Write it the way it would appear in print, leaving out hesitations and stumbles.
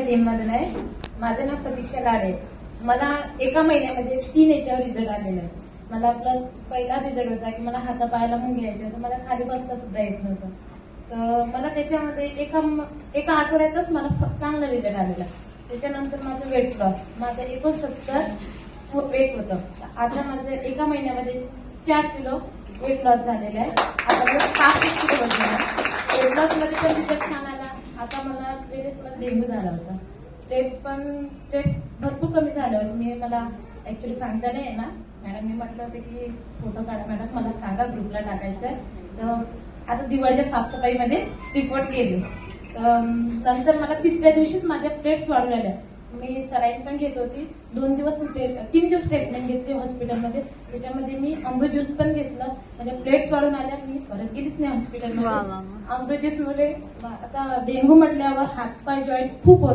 टीममधून आहे. माझं नाव प्रतीक्षा लाडे. मला एका महिन्यामध्ये 3 याच्यावर रिझल्ट आलेला आहे. मला प्लस पहिला रिझल्ट होता की मला हातापायाला मुंग घ्यायचे होते, मला खाली बसता सुद्धा येत नव्हतं. तर मला त्याच्यामध्ये एका आठवड्यातच मला चांगला रिझल्ट आलेला. त्याच्यानंतर माझं वेट लॉस, माझं 69 वेट होतं. आता माझं एका महिन्यामध्ये 4 किलो वेट लॉस झालेला आहे. आता मला 65 किलो वजन आहे. वेट लॉस मध्ये पण रिझल्ट छान आला. आता मला मध्ये डेंग्यू झाला होता. टेस्ट भरपूर कमी झालं होतं. मला ऍक्च्युली सांगता नाही आहे ना मॅडम, मी म्हटलं होतं की फोटो काढा मॅडम, मला सांगा ग्रुपला टाकायचं. तर आता दिवाळीच्या साफसफाईमध्ये रिपोर्ट गेले. नंतर मला 3ऱ्या दिवशीच माझ्या प्लेट्स वाढून आल्या. मी सलाईन पण घेत होती. 3 दिवस ट्रीटमेंट घेतली हॉस्पिटलमध्ये. त्याच्यामध्ये मी अमृत ज्यूस पण घेतलं. माझ्या प्लेट्स वाढून आल्या. मी परत गेलीच नाही हॉस्पिटलमध्ये. अमृत ज्यूस मुळे आता डेंग्यू म्हटल्यावर हातपाय जॉईंट खूप